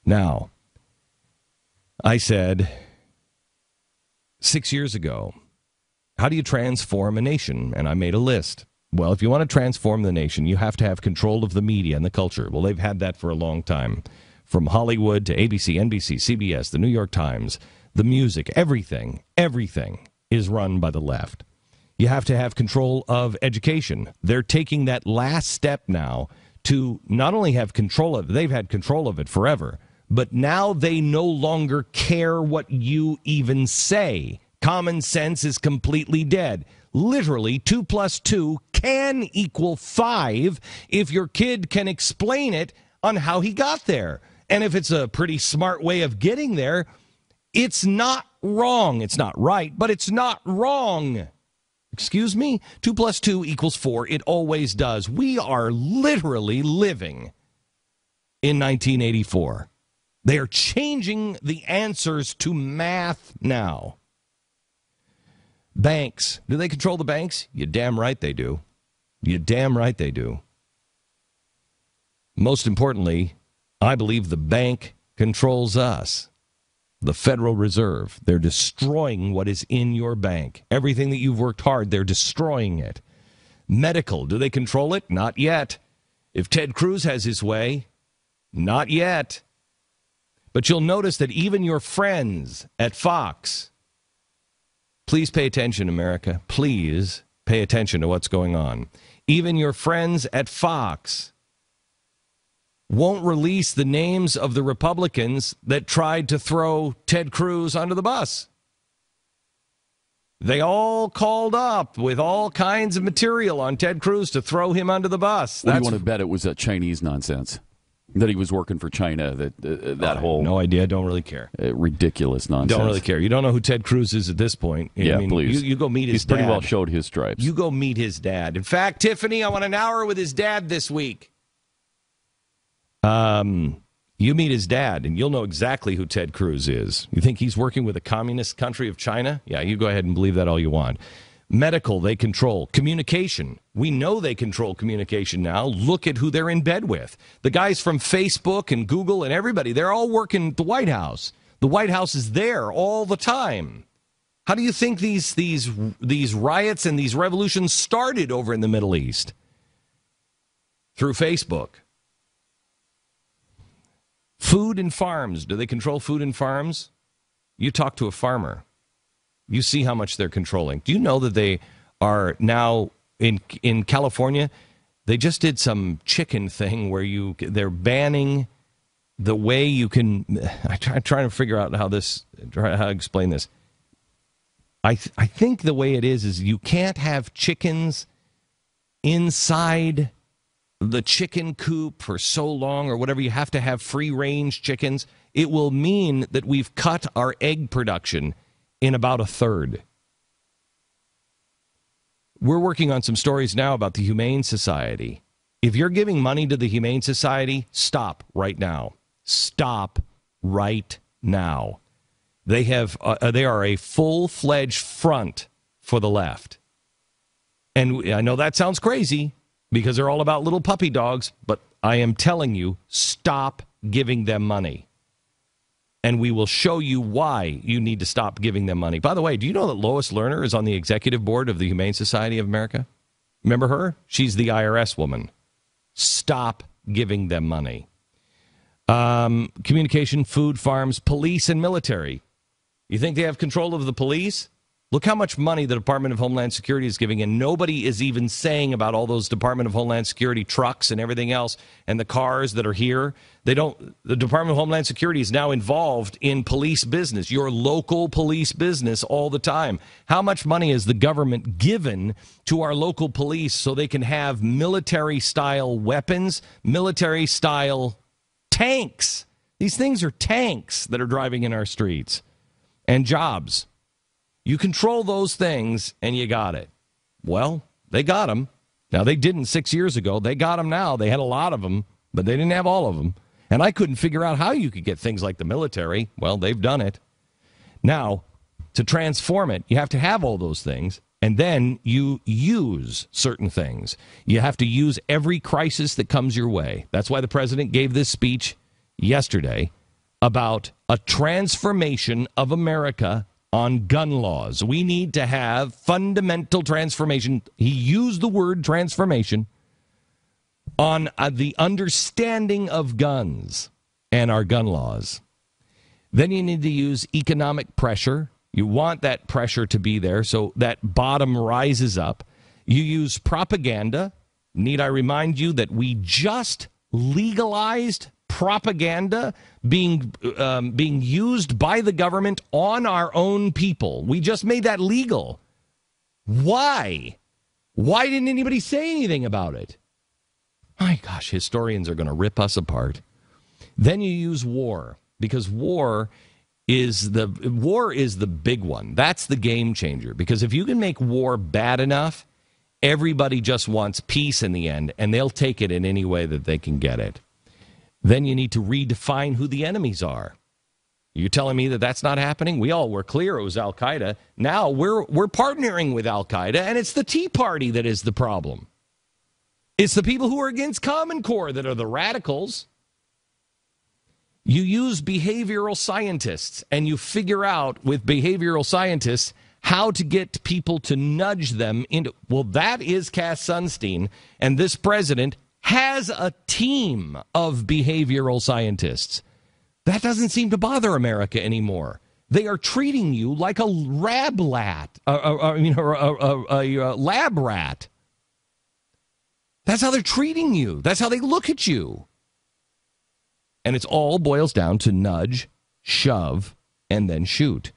Now, I said 6 years ago, how do you transform a nation? And I made a list. Well, if you want to transform the nation, you have to have control of the media and the culture. Well, they've had that for a long time. From Hollywood to ABC, NBC, CBS, the New York Times, the music, everything is run by the left. You have to have control of education. They're taking that last step now to not only have control of it, they've had control of it forever, but now they no longer care what you even say. Common sense is completely dead. Literally, 2 plus 2 can equal 5 if your kid can explain it on how he got there. And if it's a pretty smart way of getting there, it's not wrong. It's not right, but it's not wrong. Excuse me? 2 plus 2 equals 4. It always does. We are literally living in 1984. They are changing the answers to math now. Banks. Do they control the banks? You damn right they do. You damn right they do. Most importantly, I believe the bank controls us. The Federal Reserve. They're destroying what is in your bank. Everything that you've worked hard, they're destroying it. Medical. Do they control it? Not yet. If Ted Cruz has his way, not yet. But you'll notice that even your friends at Fox, please pay attention, America. Please pay attention to what's going on. Even your friends at Fox won't release the names of the Republicans that tried to throw Ted Cruz under the bus. They all called up with all kinds of material on Ted Cruz to throw him under the bus. What do you want to bet it was that Chinese nonsense? That he was working for China, that whole... No idea, don't really care. Ridiculous nonsense. Don't really care. You don't know who Ted Cruz is at this point. Yeah, please. You go meet his dad. He's pretty well showed his stripes. You go meet his dad. In fact, Tiffany, I want an hour with his dad this week. You meet his dad, and you'll know exactly who Ted Cruz is. You think he's working with a communist country of China? Yeah, you go ahead and believe that all you want. Medical, they control. Communication. We know they control communication now. Look at who they're in bed with. The guys from Facebook and Google and everybody, they're all working at the White House. The White House is there all the time. How do you think these riots and these revolutions started over in the Middle East? Through Facebook. Food and farms. Do they control food and farms? You talk to a farmer. You see how much they're controlling. Do you know that they are now in California? They just did some chicken thing where they're banning the way you can. I'm trying to figure out how to explain this. I think the way it is you can't have chickens inside the chicken coop for so long or whatever. You have to have free range chickens. It will mean that we've cut our egg production in about a third. We're working on some stories now about the Humane Society. If you're giving money to the Humane Society, stop right now. Stop right now. They are a full-fledged front for the left. And I know that sounds crazy because they're all about little puppy dogs, but I am telling you, stop giving them money. And we will show you why you need to stop giving them money. By the way, do you know that Lois Lerner is on the executive board of the Humane Society of America? Remember her? She's the IRS woman. Stop giving them money. Communication, food, farms, police, and military. You think they have control of the police? Look how much money the Department of Homeland Security is giving, and nobody is even saying about all those Department of Homeland Security trucks and everything else and the cars that are here. The Department of Homeland Security is now involved in police business, your local police business all the time. How much money has the government given to our local police so they can have military-style weapons, military-style tanks? These things are tanks that are driving in our streets. And jobs. You control those things, and you got it. Well, they got them. Now, they didn't 6 years ago. They got them now. They had a lot of them, but they didn't have all of them. And I couldn't figure out how you could get things like the military. Well, they've done it. Now, to transform it, you have to have all those things, and then you use certain things. You have to use every crisis that comes your way. That's why the president gave this speech yesterday about a transformation of America on gun laws. We need to have fundamental transformation. He used the word transformation on the understanding of guns and our gun laws. Then you need to use economic pressure. You want that pressure to be there so that bottom rises up. You use propaganda. Need I remind you that we just legalized propaganda being used by the government on our own people? We just made that legal. Why? Why didn't anybody say anything about it? My gosh, historians are going to rip us apart. Then you use war, because war is the big one. That's the game changer, because if you can make war bad enough, everybody just wants peace in the end, and they'll take it in any way that they can get it. Then you need to redefine who the enemies are. You're telling me that that's not happening? We all were clear it was Al-Qaeda. Now we're partnering with Al-Qaeda, and it's the Tea Party that is the problem. It's the people who are against Common Core that are the radicals. You use behavioral scientists, and you figure out with behavioral scientists how to get people to nudge them into... Well, that is Cass Sunstein, and this president has a team of behavioral scientists. That doesn't seem to bother America anymore. They are treating you like a lab rat. A lab rat. That's how they're treating you. That's how they look at you. And it all boils down to nudge, shove, and then shoot.